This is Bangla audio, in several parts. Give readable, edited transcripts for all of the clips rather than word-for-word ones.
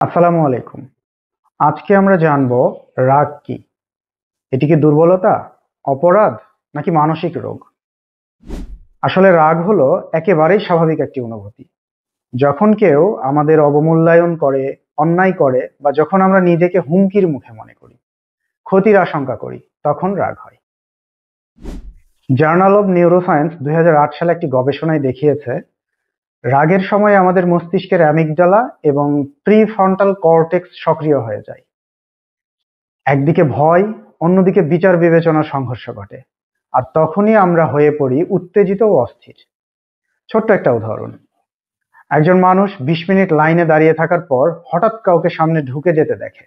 আসসালামু আলাইকুম। আজকে আমরা জানব রাগ কি? এটি কি দুর্বলতা, অপরাধ নাকি মানসিক রোগ? আসলে রাগ হলো একেবারেই স্বাভাবিক একটি অনুভূতি। যখন কেউ আমাদের অবমূল্যায়ন করে, অন্যায় করে বা যখন আমরা নিজেকে হুমকির মুখে মনে করি, ক্ষতির আশঙ্কা করি, তখন রাগ হয়। জার্নাল অব নিউরোসায়েন্স ২০০৮ সালে একটি গবেষণায় দেখিয়েছে রাগের সময় আমাদের মস্তিষ্কের অ্যামিগডালা এবং প্রিফ্রন্টাল কর্টেক্স সক্রিয় হয়ে যায়। একদিকে ভয়, অন্যদিকে বিচার বিবেচনার সংঘর্ষ ঘটে। আর তখনই আমরা হয়ে পড়ি উত্তেজিত ও অস্থির। ছোট্ট একটা উদাহরণ। একজন মানুষ ২০ মিনিট লাইনে দাঁড়িয়ে থাকার পর হঠাৎ কাউকে সামনে ঢুকে যেতে দেখে।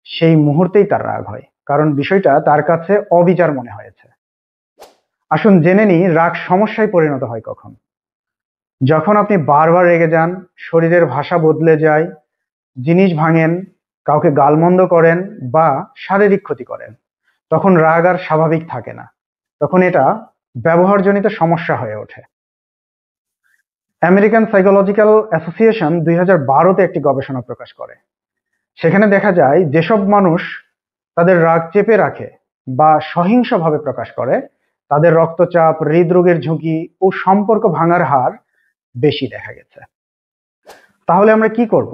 সেই মুহূর্তেই তার রাগ হয়, কারণ বিষয়টা তার কাছে অবিচার মনে হয়েছে। আসুন জেনে নিই রাগ সমস্যায় পরিণত হয় কখন। যখন আপনি বারবার রেগে যান, শরীরের ভাষা বদলে যায়, জিনিস ভাঙেন, কাউকে গালমন্দ করেন বা শারীরিক ক্ষতি করেন, তখন রাগ আর স্বাভাবিক থাকে না। তখন এটা ব্যবহারজনিত সমস্যা হয়ে ওঠে। আমেরিকান সাইকোলজিক্যাল অ্যাসোসিয়েশন ২০১২-তে একটি গবেষণা প্রকাশ করে। সেখানে দেখা যায় যেসব মানুষ তাদের রাগ চেপে রাখে বা সহিংসভাবে প্রকাশ করে, তাদের রক্তচাপ, হৃদরোগের ঝুঁকি ও সম্পর্ক ভাঙার হার বেশি দেখা গেছে। তাহলে আমরা কি করব?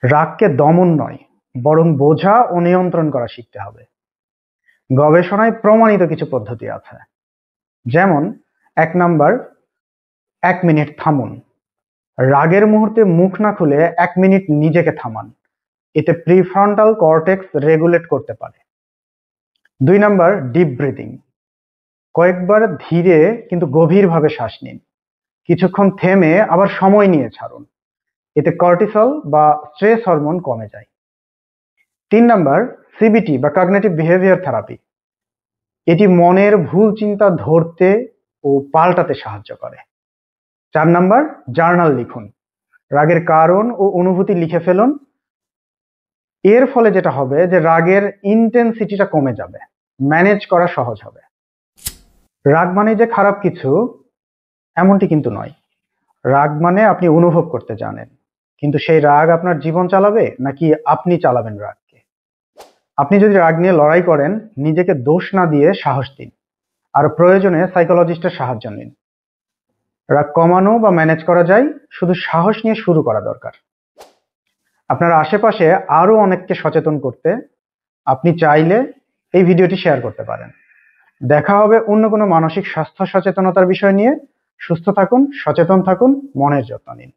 রাগকে দমন নয়, বরং বোঝা ও নিয়ন্ত্রণ করা শিখতে হবে। গবেষণায় প্রমাণিত কিছু পদ্ধতি আছে। যেমন ১ নাম্বার, ১ মিনিট থামুন। রাগের মুহূর্তে মুখ না খুলে ১ মিনিট নিজেকে থামান। এতে প্রিফ্রন্টাল কর্টেক্স রেগুলেট করতে পারে। ২ নাম্বার, ডিপ ব্রিথিং। কয়েকবার ধীরে কিন্তু গভীরভাবে শ্বাস নিন। কিছুক্ষণ থেমে আবার সময় নিয়ে ছাড়ুন। এতে কর্টিসল বা স্ট্রেস হরমোন কমে যায়। ৩ নাম্বার, সিবিটি বা কগনিটিভ বিহেভিয়ার থেরাপি। এটি মনের ভুল চিন্তা ধরতে ও পাল্টাতে সাহায্য করে। ৪ নাম্বার, জার্নাল লিখুন। রাগের কারণ ও অনুভূতি লিখে ফেলুন। এর ফলে যেটা হবে যে রাগের ইন্টেন্সিটিটা কমে যাবে, ম্যানেজ করা সহজ হবে। রাগ মানে যে খারাপ কিছু, এমনটি কিন্তু নয়। রাগ মানে আপনি অনুভব করতে জানেন, কিন্তু সেই রাগ আপনার জীবন চালাবে নাকি আপনি চালাবেন রাগকে? আপনি যদি রাগ নিয়ে লড়াই করেন, নিজেকে দোষ না দিয়ে সাহস দিন, আর প্রয়োজনে সাইকোলজিস্টের সাহায্য নিন। রাগ কমানো বা ম্যানেজ করা যায়, শুধু সাহস নিয়ে শুরু করা দরকার। আপনার আশেপাশে আরো অনেককে সচেতন করতে আপনি চাইলে এই ভিডিওটি শেয়ার করতে পারেন। দেখা হবে অন্য কোনো মানসিক স্বাস্থ্য সচেতনতার বিষয় নিয়ে। সুস্থ থাকুন, সচেতন থাকুন, মনের যত্ন নিন।